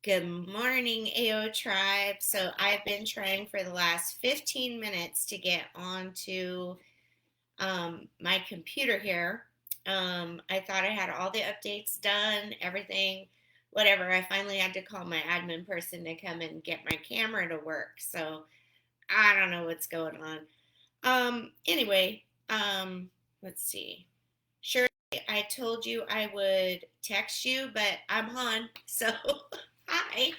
Good morning, AO Tribe. So I've been trying for the last 15 minutes to get onto my computer here. I thought I had all the updates done, everything, whatever. I finally had to call my admin person to come and get my camera to work. So I don't know what's going on. Anyway, let's see. Sure, I told you I would text you, but I'm on. So hi.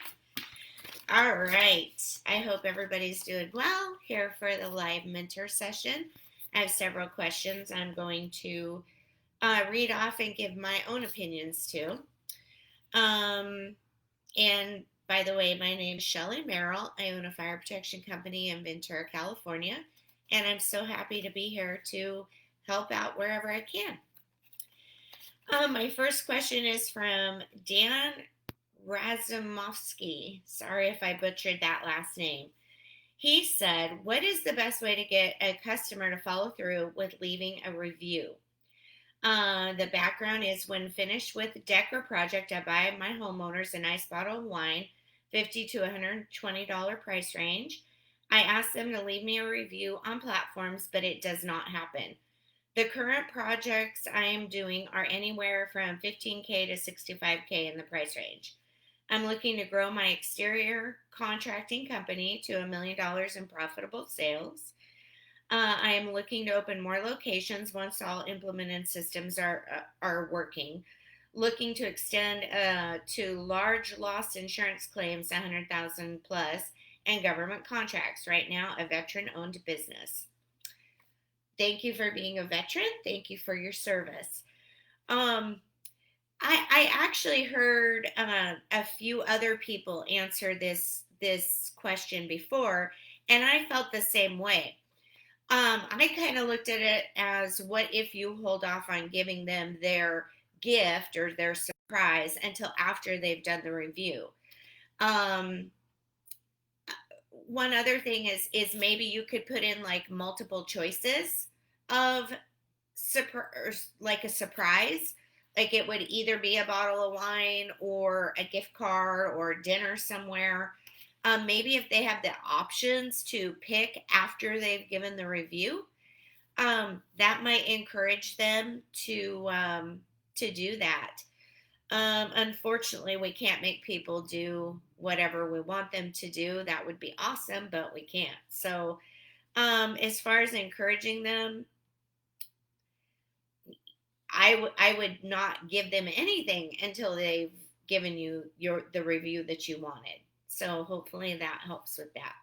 All right. I hope everybody's doing well here for the live mentor session. I have several questions I'm going to read off and give my own opinions to. And by the way, my name is Shelley Merrell. I own a fire protection company in Ventura, California, and I'm so happy to be here to help out wherever I can. My first question is from Dan Razumovsky. Sorry if I butchered that last name. He said, what is the best way to get a customer to follow through with leaving a review? The background is when finished with deck or project, I buy my homeowners a nice bottle of wine, $50 to $120 price range. I ask them to leave me a review on platforms, but it does not happen. The current projects I am doing are anywhere from 15K to 65K in the price range. I'm looking to grow my exterior contracting company to $1 million in profitable sales. I am looking to open more locations once all implemented systems are working. Looking to extend to large loss insurance claims, 100,000 plus, and government contracts. Right now, a veteran-owned business. Thank you for being a veteran. Thank you for your service. I actually heard a few other people answer this question before, and I felt the same way. I kind of looked at it as, what if you hold off on giving them their gift or their surprise until after they've done the review? One other thing is maybe you could put in like multiple choices of like a surprise. Like it would either be a bottle of wine or a gift card or dinner somewhere. Maybe if they have the options to pick after they've given the review, that might encourage them to do that. Unfortunately, we can't make people do whatever we want them to do. That would be awesome, but we can't. So, as far as encouraging them, I would not give them anything until they've given you the review that you wanted. So hopefully that helps with that.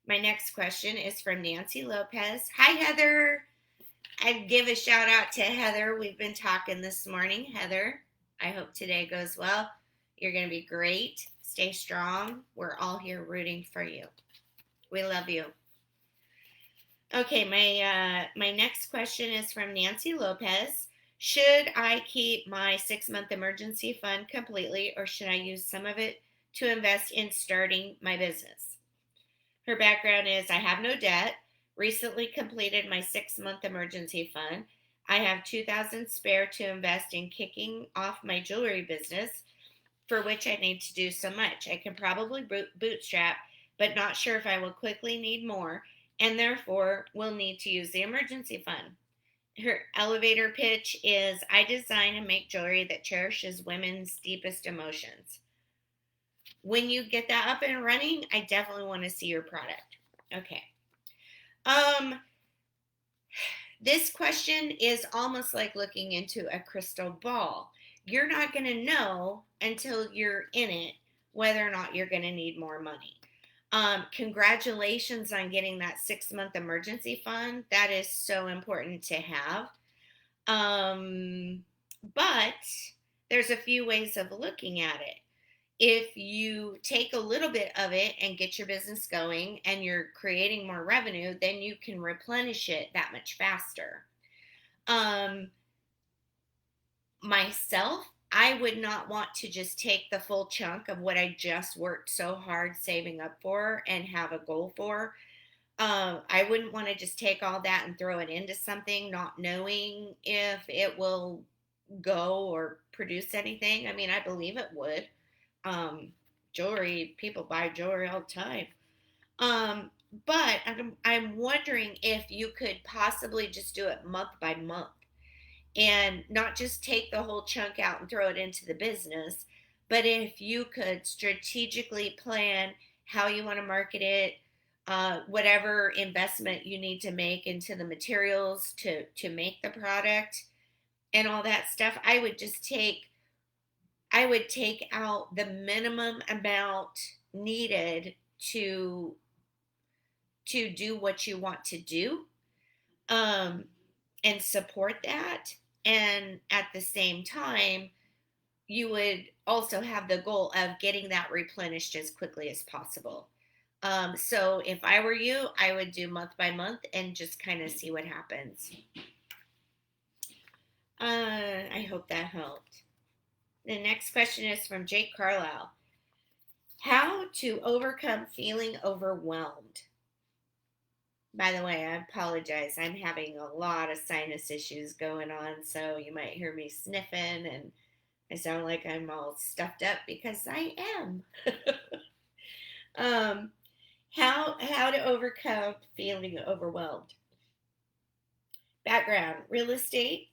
My next question is from Nancy Lopez. Hi, Heather. I'd give a shout out to Heather. We've been talking this morning. Heather, I hope today goes well. You're going to be great. Stay strong. We're all here rooting for you. We love you. Okay, my next question is from Nancy Lopez. Should I keep my 6-month emergency fund completely, or should I use some of it to invest in starting my business? Her background is, I have no debt, recently completed my 6-month emergency fund. I have $2,000 spare to invest in kicking off my jewelry business, for which I need to do so much. I can probably bootstrap, but not sure if I will quickly need more, and therefore will need to use the emergency fund. Her elevator pitch is, I design and make jewelry that cherishes women's deepest emotions. When you get that up and running, I definitely want to see your product. Okay. This question is almost like looking into a crystal ball. You're not going to know until you're in it whether or not you're going to need more money. Congratulations on getting that 6-month emergency fund. That is so important to have. But there's a few ways of looking at it. If you take a little bit of it and get your business going and you're creating more revenue, then you can replenish it that much faster. Myself, I would not want to just take the full chunk of what I just worked so hard saving up for and have a goal for. I wouldn't want to just take all that and throw it into something not knowing if it will go or produce anything. I mean, I believe it would, jewelry. People buy jewelry all the time. Um, but I'm wondering if you could possibly just do it month by month and not just take the whole chunk out and throw it into the business, but if you could strategically plan how you want to market it, whatever investment you need to make into the materials to make the product and all that stuff, I would take out the minimum amount needed to do what you want to do, um, and support that. And at the same time, you would also have the goal of getting that replenished as quickly as possible. So if I were you, I would do month by month and just kind of see what happens. I hope that helped. The next question is from Jake Carlisle. How to overcome feeling overwhelmed? By the way, I apologize. I'm having a lot of sinus issues going on, so you might hear me sniffing and I sound like I'm all stuffed up because I am. um, how to overcome feeling overwhelmed? Background: real estate.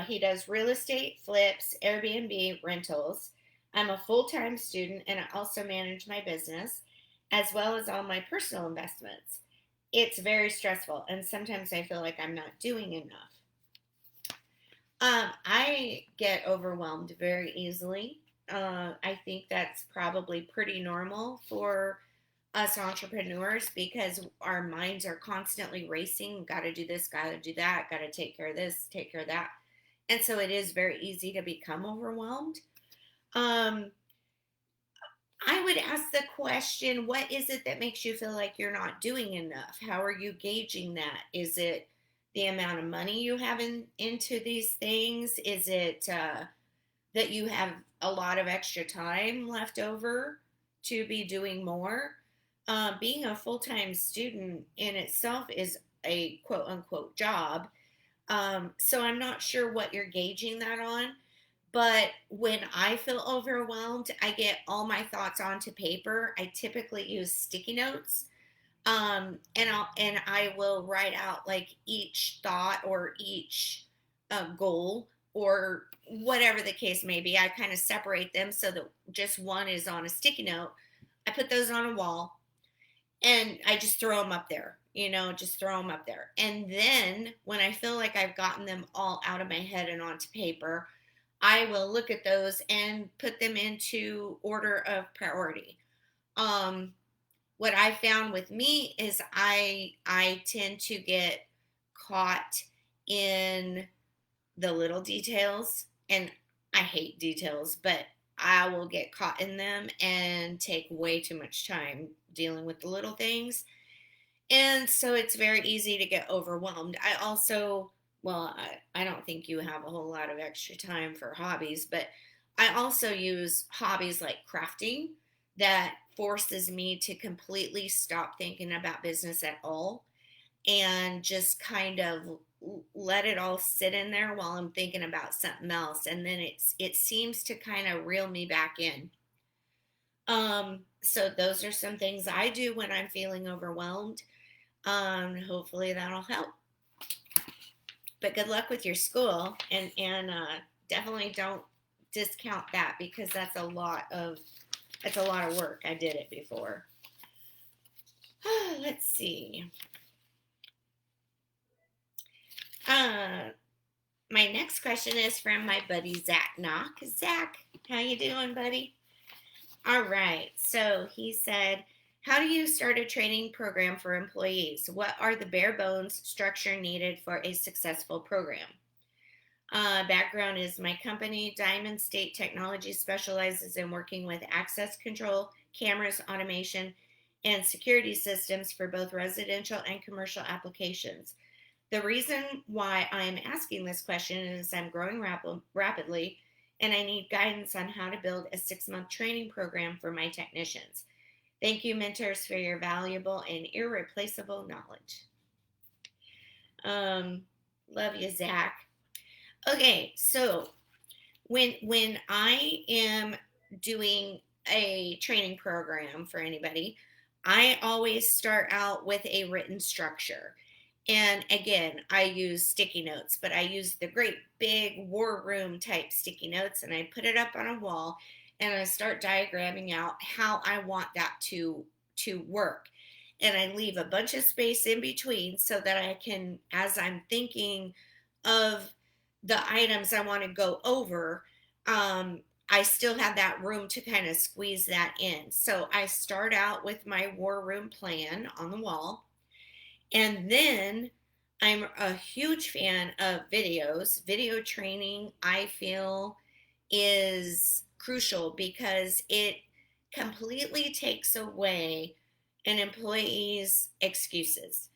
He does real estate, flips, Airbnb, rentals. I'm a full time student and I also manage my business as well as all my personal investments. It's very stressful and sometimes I feel like I'm not doing enough. I get overwhelmed very easily. I think that's probably pretty normal for us entrepreneurs because our minds are constantly racing. Got to do this, got to do that, got to take care of this, take care of that. And so it is very easy to become overwhelmed. Um, I would ask the question, what is it that makes you feel like you're not doing enough? How are you gauging that? Is it the amount of money you have into these things? Is it that you have a lot of extra time left over to be doing more? Being a full time student in itself is a quote unquote job. So I'm not sure what you're gauging that on. But when I feel overwhelmed, I get all my thoughts onto paper. I typically use sticky notes. And I will write out like each thought or each goal or whatever the case may be. I kind of separate them so that just one is on a sticky note. I put those on a wall and I just throw them up there, just throw them up there. And then when I feel like I've gotten them all out of my head and onto paper, I will look at those and put them into order of priority. Um, what I found with me is I tend to get caught in the little details, and I hate details, but I will get caught in them and take way too much time dealing with the little things. And so it's very easy to get overwhelmed. I also, well, I don't think you have a whole lot of extra time for hobbies, but I also use hobbies like crafting that forces me to completely stop thinking about business at all and just kind of let it all sit in there while I'm thinking about something else. And then it seems to kind of reel me back in. So those are some things I do when I'm feeling overwhelmed. Hopefully that'll help. But good luck with your school, and definitely don't discount that because that's a lot of work. I did it before. Let's see. My next question is from my buddy Zach Knock. Zach, how you doing, buddy? All right. So he said, how do you start a training program for employees? What are the bare bones structure needed for a successful program? Background is my company, Diamond State Technology, specializes in working with access control, cameras, automation, and security systems for both residential and commercial applications. The reason why I am asking this question is I'm growing rapidly and I need guidance on how to build a 6-month training program for my technicians. Thank you, mentors, for your valuable and irreplaceable knowledge. Love you, Zach. Okay, so when I am doing a training program for anybody, I always start out with a written structure. And again, I use sticky notes, but I use the great big war room type sticky notes, and I put it up on a wall, and I start diagramming out how I want that to work. And I leave a bunch of space in between so that I can, as I'm thinking of the items I want to go over, I still have that room to kind of squeeze that in. So I start out with my war room plan on the wall, and then I'm a huge fan of videos. Video training, I feel, is crucial because it completely takes away an employee's excuses.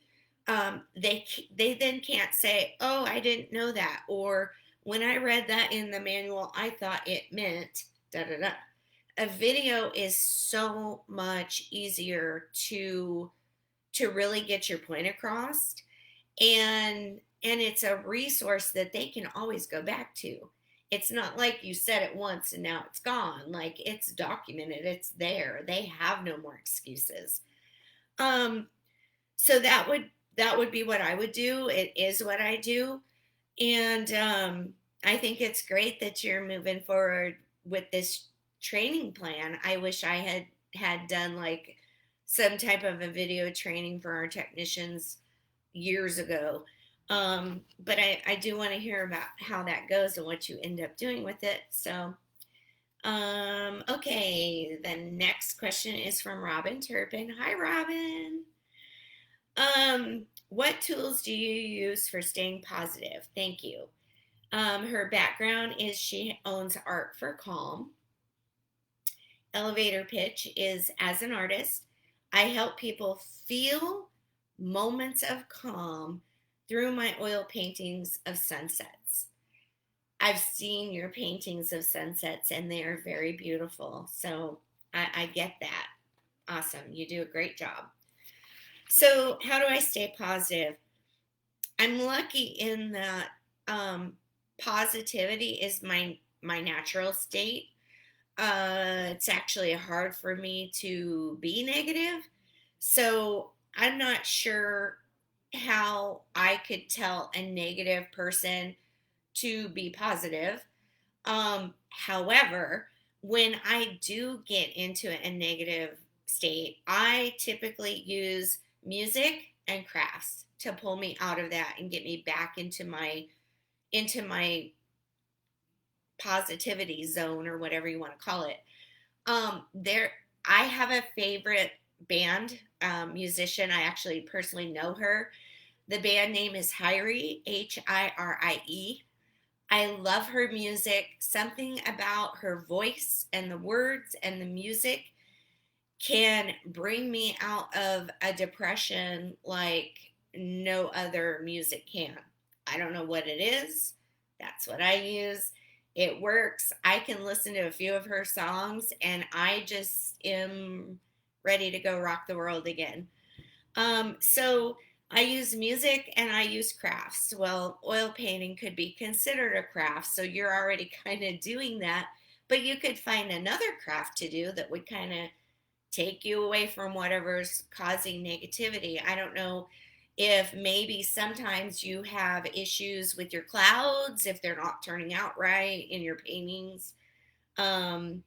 They then can't say, "Oh, I didn't know that," or "When I read that in the manual, I thought it meant da da da." A video is so much easier to really get your point across, and it's a resource that they can always go back to. It's not like you said it once and now it's gone. Like, it's documented, it's there. They have no more excuses. Um, so that would be what I would do. It is what I do, and I think it's great that you're moving forward with this training plan. I wish I had done like some type of a video training for our technicians years ago. But I do want to hear about how that goes and what you end up doing with it. So, okay, the next question is from Robin Turpin. Hi, Robin. What tools do you use for staying positive? Thank you. Her background is she owns Art for Calm. Elevator pitch is as an artist, I help people feel moments of calm through my oil paintings of sunsets. I've seen your paintings of sunsets and they are very beautiful. So I get that. Awesome. You do a great job. So, how do I stay positive? I'm lucky in that positivity is my natural state. It's actually hard for me to be negative. So I'm not sure how I could tell a negative person to be positive. However, when I do get into a negative state, I typically use music and crafts to pull me out of that and get me back into my positivity zone, or whatever you want to call it. There, I have a favorite band musician. I actually personally know her. The band name is Hirie, Hirie. I love her music. Something about her voice and the words and the music can bring me out of a depression like no other music can. I don't know what it is. That's what I use. It works. I can listen to a few of her songs and I just am ready to go rock the world again. So I use music and I use crafts. Well, oil painting could be considered a craft, so you're already kind of doing that, but you could find another craft to do that would kind of take you away from whatever's causing negativity. I don't know if maybe sometimes you have issues with your clouds, if they're not turning out right in your paintings, um,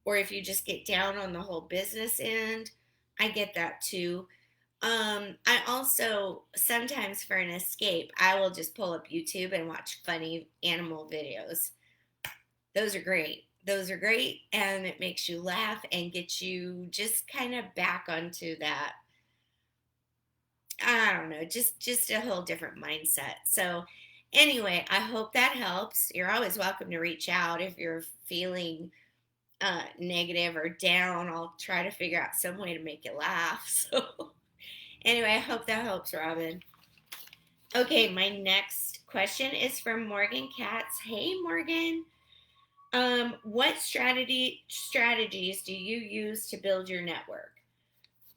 or if you just get down on the whole business end. I get that too. I also sometimes, for an escape, I will just pull up YouTube and watch funny animal videos. Those are great. Those are great, and it makes you laugh and gets you just kind of back onto that. I don't know, just a whole different mindset. So, anyway, I hope that helps. You're always welcome to reach out if you're feeling negative or down. I'll try to figure out some way to make you laugh. So, anyway, I hope that helps, Robin. Okay, my next question is from Morgan Katz. Hey, Morgan. What strategies do you use to build your network?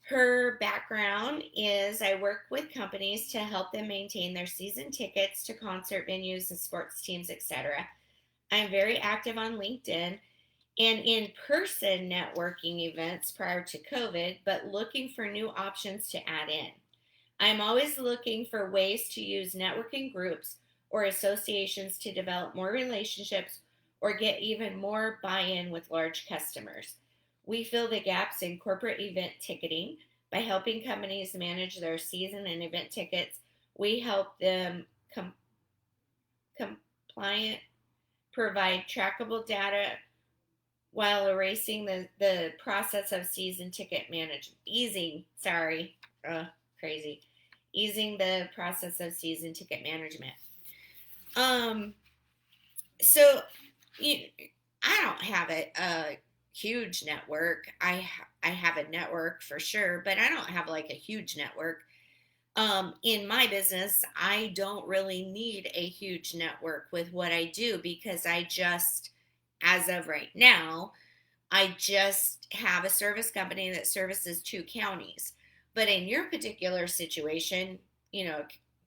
Her background is I work with companies to help them maintain their season tickets to concert venues and sports teams, etc. I'm very active on LinkedIn, and in-person networking events prior to COVID, but looking for new options to add in. I'm always looking for ways to use networking groups or associations to develop more relationships or get even more buy-in with large customers. We fill the gaps in corporate event ticketing by helping companies manage their season and event tickets. We help them compliant, provide trackable data while erasing the process of season ticket management. Crazy. Easing the process of season ticket management. So I don't have a huge network. I have a network for sure, but I don't have like a huge network. In my business, I don't really need a huge network with what I do because as of right now, I just have a service company that services 2 counties. But in your particular situation,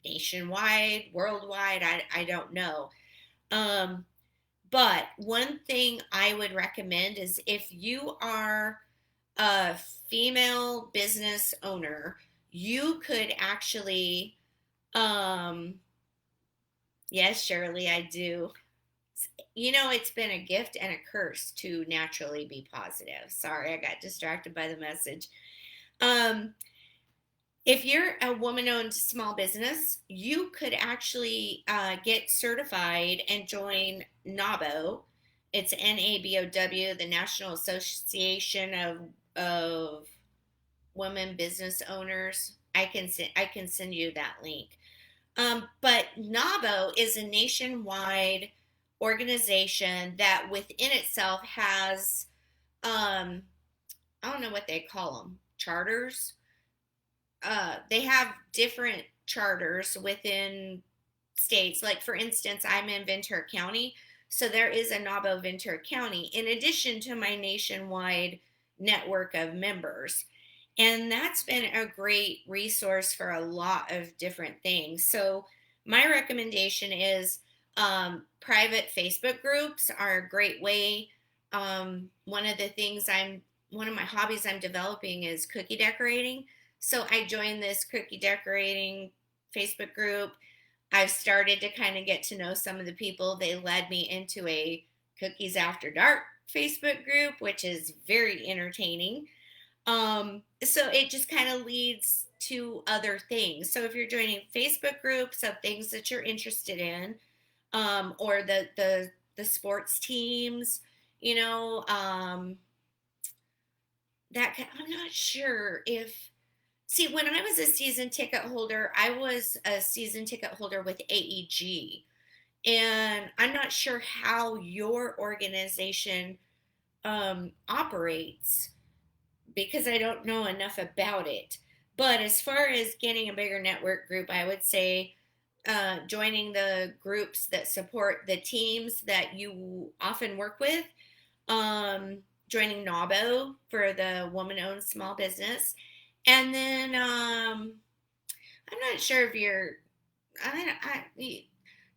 nationwide, worldwide, I don't know. But one thing I would recommend is if you are a female business owner, you could actually, yes, Shirley, I do. It's been a gift and a curse to naturally be positive. Sorry, I got distracted by the message. If you're a woman-owned small business, you could actually get certified and join NABO. It's NABOW, the National Association of Women Business Owners. I can send you that link. But NABO is a nationwide organization that within itself has, I don't know what they call them, charters. They have different charters within states. Like, for instance, I'm in Ventura County, so there is a NABO Ventura County in addition to my nationwide network of members. And that's been a great resource for a lot of different things. So my recommendation is private Facebook groups are a great way. One of my hobbies I'm developing is cookie decorating. So I joined this cookie decorating Facebook group. I've started to kind of get to know some of the people. They led me into a Cookies After Dark Facebook group, which is very entertaining. So it just kind of leads to other things. So if you're joining Facebook groups of things that you're interested in, or the sports teams, I'm not sure if. See, when I was a season ticket holder, I was a season ticket holder with AEG. And I'm not sure how your organization operates because I don't know enough about it. But as far as getting a bigger network group, I would say joining the groups that support the teams that you often work with, joining NABO for the woman-owned small business. And then I'm not sure if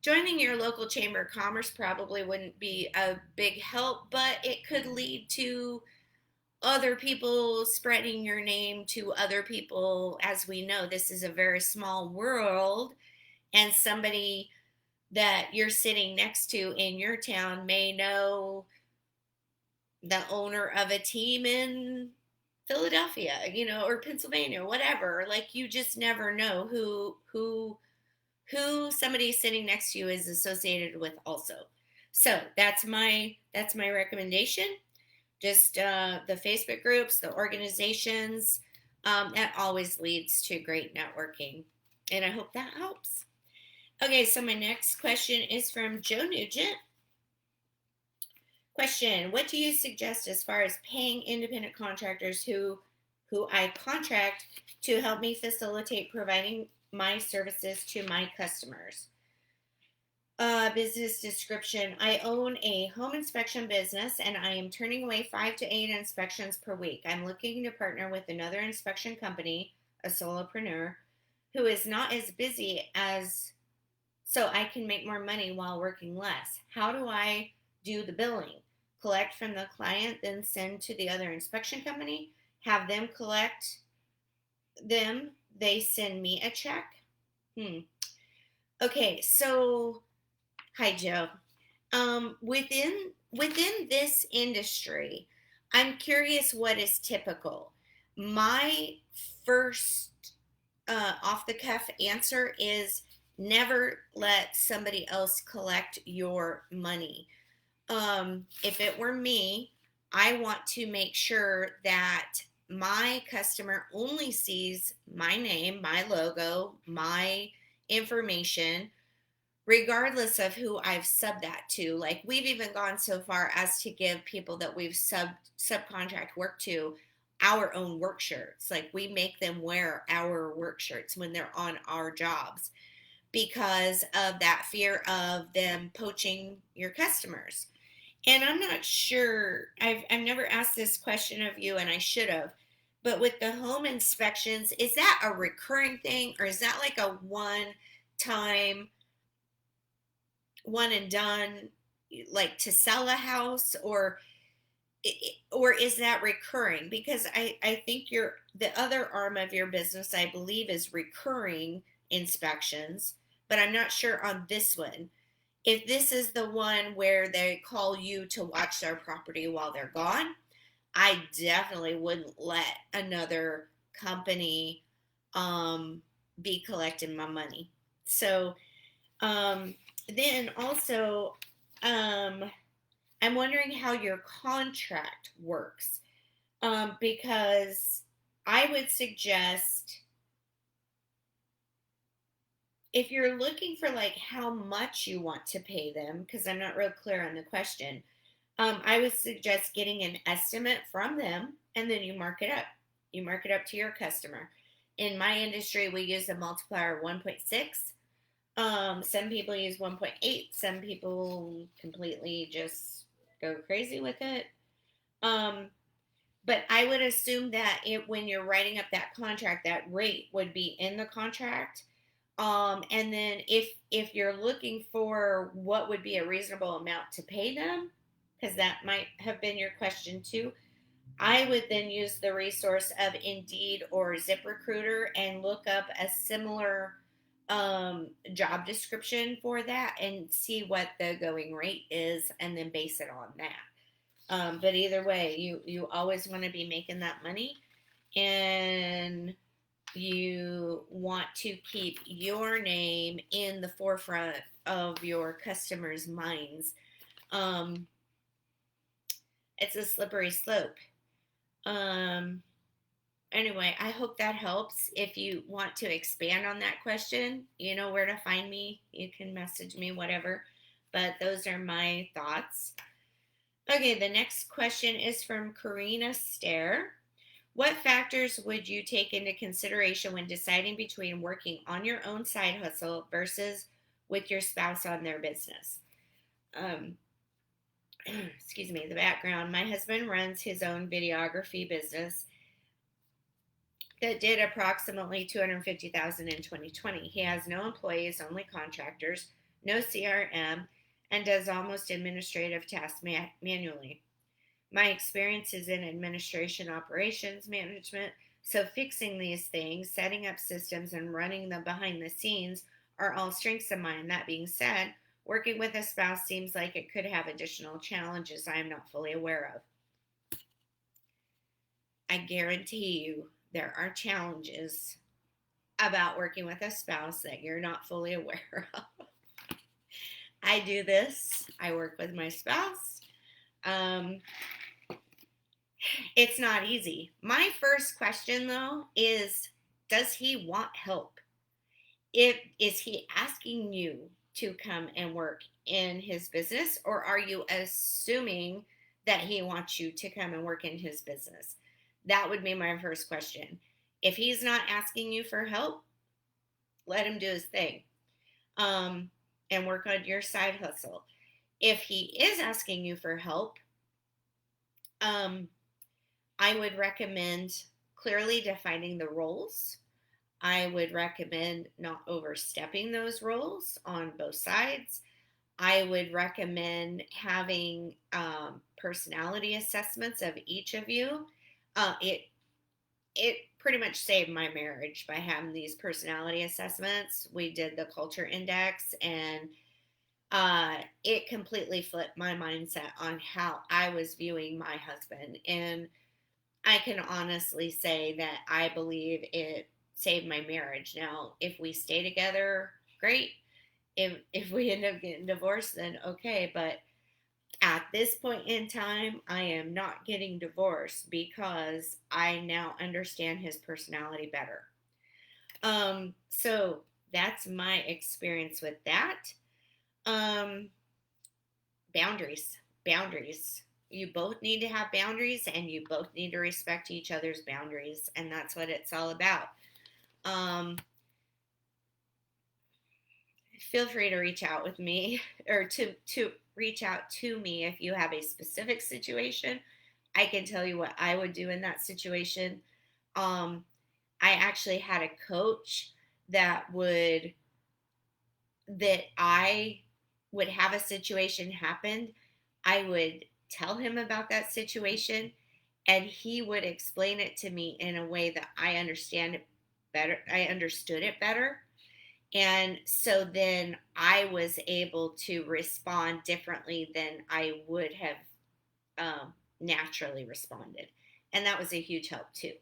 joining your local chamber of commerce probably wouldn't be a big help, but it could lead to other people spreading your name to other people. As we know, this is a very small world, and somebody that you're sitting next to in your town may know the owner of a team in Philadelphia, or Pennsylvania, whatever. Like, you just never know who somebody sitting next to you is associated with also. So that's my recommendation. Just the Facebook groups, the organizations, that always leads to great networking. And I hope that helps. Okay, so my next question is from Joe Nugent. Question: what do you suggest as far as paying independent contractors who I contract to help me facilitate providing my services to my customers? Business description: I own a home inspection business and I am turning away 5 to 8 inspections per week. I'm looking to partner with another inspection company, a solopreneur, who is not as busy so I can make more money while working less. How do I do the billing? collect from the client, then send to the other inspection company, have them collect them, they send me a check. Okay, so hi Joe. Within this industry, I'm curious what is typical. My first off the cuff answer is never let somebody else collect your money. If it were me, I want to make sure that my customer only sees my name, my logo, my information, regardless of who I've subbed that to. Like, we've even gone so far as to give people that we've subcontract work to our own work shirts. Like, we make them wear our work shirts when they're on our jobs because of that fear of them poaching your customers. And I'm not sure, I've never asked this question of you, and I should have, but with the home inspections, is that a recurring thing, or is that like a one-time, one and done, like to sell a house, or is that recurring? Because I think the other arm of your business, I believe, is recurring inspections, but I'm not sure on this one. If this is the one where they call you to watch their property while they're gone, I definitely wouldn't let another company be collecting my money. So then also, I'm wondering how your contract works, because I would suggest, if you're looking for like how much you want to pay them, because I'm not real clear on the question, I would suggest getting an estimate from them, and then you mark it up. You mark it up to your customer. In my industry, we use a multiplier of 1.6. Some people use 1.8. Some people completely just go crazy with it. But I would assume that when you're writing up that contract, that rate would be in the contract. And then if you're looking for what would be a reasonable amount to pay them, because that might have been your question too, I would then use the resource of Indeed or ZipRecruiter and look up a similar job description for that and see what the going rate is, and then base it on that. But either way, you always want to be making that money, and you want to keep your name in the forefront of your customers' minds. It's a slippery slope. Anyway, I hope that helps. If you want to expand on that question, you know where to find me. You can message me, whatever. But those are my thoughts. Okay, the next question is from Karina Stair. What factors would you take into consideration when deciding between working on your own side hustle versus with your spouse on their business? Excuse me, the background. My husband runs his own videography business that did approximately $250,000 in 2020. He has no employees, only contractors, no CRM, and does almost administrative tasks manually. My experience is in administration, operations management, so fixing these things, setting up systems, and running them behind the scenes are all strengths of mine. That being said, working with a spouse seems like it could have additional challenges I am not fully aware of. I guarantee you there are challenges about working with a spouse that you're not fully aware of. I do this. I work with my spouse. It's not easy. My first question, though, is, does he want help? Is he asking you to come and work in his business, or are you assuming that he wants you to come and work in his business? That would be my first question. If he's not asking you for help, let him do his thing, and work on your side hustle. If he is asking you for help, I would recommend clearly defining the roles. I would recommend not overstepping those roles on both sides. I would recommend having personality assessments of each of you. It pretty much saved my marriage by having these personality assessments. We did the culture index, and it completely flipped my mindset on how I was viewing my husband. And I can honestly say that I believe it saved my marriage. Now, if we stay together, great. If we end up getting divorced, then okay. But at this point in time, I am not getting divorced because I now understand his personality better. So that's my experience with that. Um, boundaries, boundaries. You both need to have boundaries, and you both need to respect each other's boundaries, and that's what it's all about. Um, Feel free to reach out with me, or to reach out to me if you have a specific situation. I can tell you what I would do in that situation. Um, I actually had a coach that I would have a situation happen. I would tell him about that situation, and he would explain it to me in a way that I understand it better. I understood it better. And so then I was able to respond differently than I would have naturally responded. And that was a huge help too.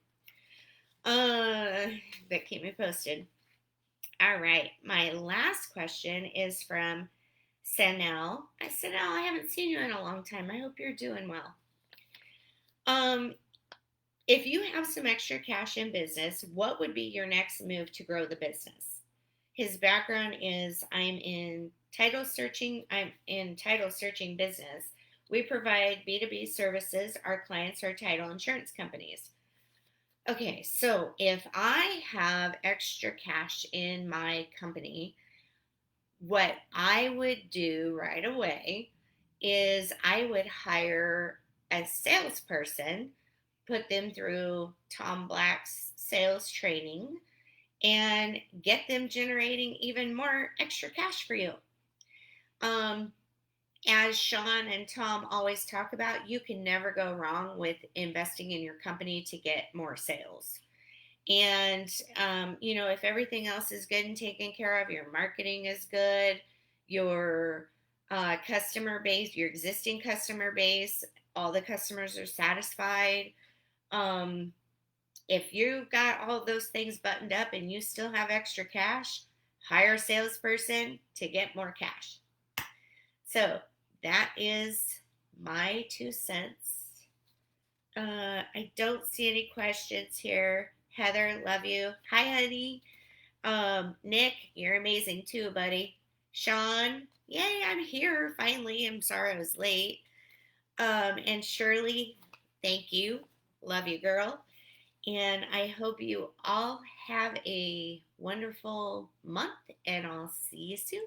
But keep me posted. All right. My last question is from Sanel. Sanel, I haven't seen you in a long time. I hope you're doing well. Um, if you have some extra cash in business, what would be your next move to grow the business? His background is I'm in title searching business. We provide B2B services. Our clients are title insurance companies. Okay, so if I have extra cash in my company, what I would do right away is I would hire a salesperson, put them through Tom Black's sales training, and get them generating even more extra cash for you. Um, as Sean and Tom always talk about, you can never go wrong with investing in your company to get more sales. And, if everything else is good and taken care of, your marketing is good, your customer base, your existing customer base, all the customers are satisfied. Um, if you've got all those things buttoned up and you still have extra cash, hire a salesperson to get more cash. So that is my 2 cents. I don't see any questions here. Heather, love you. Hi, honey. Nick, you're amazing too, buddy. Sean, yay, I'm here finally. I'm sorry I was late. And Shirley, thank you. Love you, girl. And I hope you all have a wonderful month, and I'll see you soon.